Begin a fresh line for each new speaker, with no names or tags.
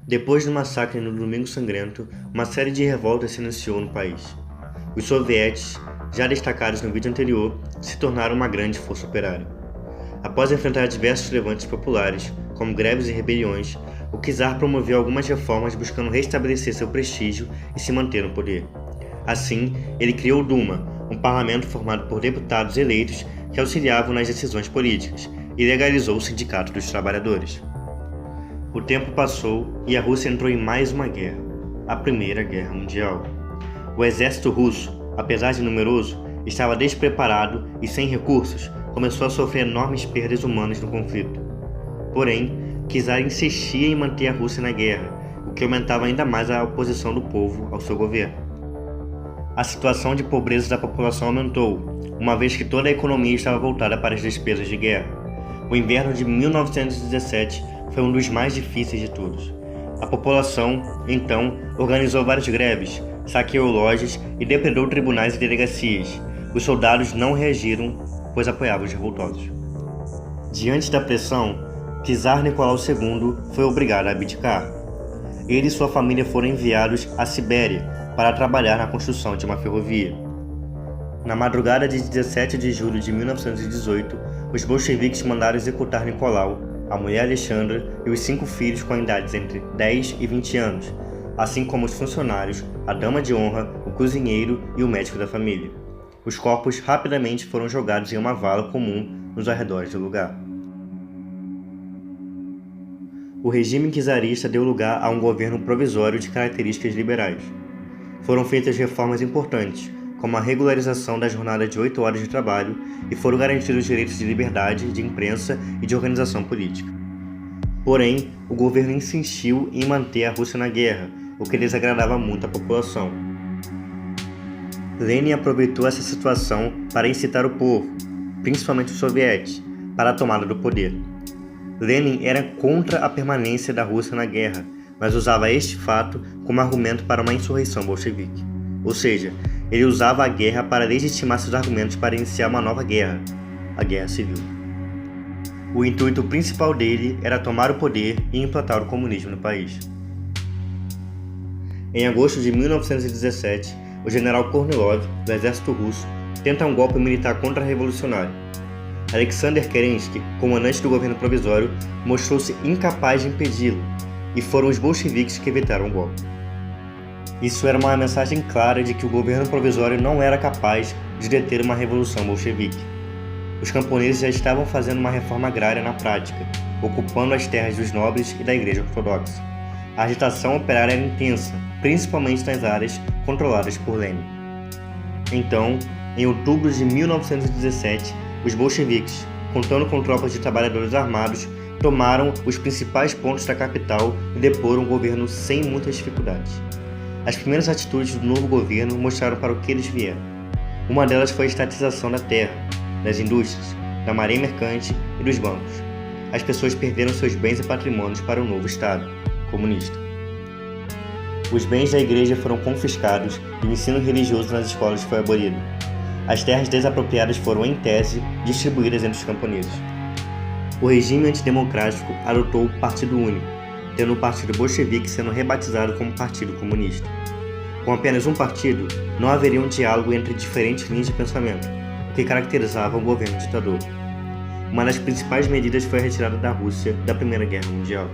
Depois do massacre no Domingo Sangrento, uma série de revoltas se iniciou no país. Os sovietes, já destacados no vídeo anterior, se tornaram uma grande força operária. Após enfrentar diversos levantes populares, como greves e rebeliões, o czar promoveu algumas reformas buscando restabelecer seu prestígio e se manter no poder. Assim, ele criou o Duma, um parlamento formado por deputados eleitos que auxiliavam nas decisões políticas, e legalizou o Sindicato dos Trabalhadores. O tempo passou e a Rússia entrou em mais uma guerra, a Primeira Guerra Mundial. O exército russo, apesar de numeroso, estava despreparado e sem recursos, começou a sofrer enormes perdas humanas no conflito. Porém, czar insistia em manter a Rússia na guerra, o que aumentava ainda mais a oposição do povo ao seu governo. A situação de pobreza da população aumentou, uma vez que toda a economia estava voltada para as despesas de guerra. O inverno de 1917 foi um dos mais difíceis de todos. A população, então, organizou várias greves, saqueou lojas e depredou tribunais e delegacias. Os soldados não reagiram, pois apoiavam os revoltosos. Diante da pressão, czar Nicolau II foi obrigado a abdicar. Ele e sua família foram enviados à Sibéria para trabalhar na construção de uma ferrovia. Na madrugada de 17 de julho de 1918, os bolcheviques mandaram executar Nicolau, a mulher Alexandra e os 5 filhos com idades entre 10 e 20 anos, assim como os funcionários, a dama de honra, o cozinheiro e o médico da família. Os corpos rapidamente foram jogados em uma vala comum nos arredores do lugar. O regime czarista deu lugar a um governo provisório de características liberais. Foram feitas reformas importantes, como a regularização da jornada de 8 horas de trabalho, e foram garantidos os direitos de liberdade, de imprensa e de organização política. Porém, o governo insistiu em manter a Rússia na guerra, o que desagradava muito a população. Lenin aproveitou essa situação para incitar o povo, principalmente os sovietes, para a tomada do poder. Lenin era contra a permanência da Rússia na guerra, mas usava este fato como argumento para uma insurreição bolchevique. Ou seja, ele usava a guerra para legitimar seus argumentos para iniciar uma nova guerra, a Guerra Civil. O intuito principal dele era tomar o poder e implantar o comunismo no país. Em agosto de 1917, o general Kornilov, do exército russo, tenta um golpe militar contra-revolucionário. Alexander Kerensky, comandante do governo provisório, mostrou-se incapaz de impedi-lo, e foram os bolcheviques que evitaram o golpe. Isso era uma mensagem clara de que o governo provisório não era capaz de deter uma revolução bolchevique. Os camponeses já estavam fazendo uma reforma agrária na prática, ocupando as terras dos nobres e da Igreja Ortodoxa. A agitação operária era intensa, principalmente nas áreas controladas por Lenin. Então, em outubro de 1917, os bolcheviques, contando com tropas de trabalhadores armados, tomaram os principais pontos da capital e deporam o governo sem muitas dificuldades. As primeiras atitudes do novo governo mostraram para o que eles vieram. Uma delas foi a estatização da terra, das indústrias, da marinha mercante e dos bancos. As pessoas perderam seus bens e patrimônios para o novo Estado comunista. Os bens da igreja foram confiscados e o ensino religioso nas escolas foi abolido. As terras desapropriadas foram, em tese, distribuídas entre os camponeses. O regime antidemocrático adotou o Partido Único, tendo o Partido Bolchevique sendo rebatizado como Partido Comunista. Com apenas um partido, não haveria um diálogo entre diferentes linhas de pensamento, o que caracterizava o governo ditador. Uma das principais medidas foi a retirada da Rússia da Primeira Guerra Mundial.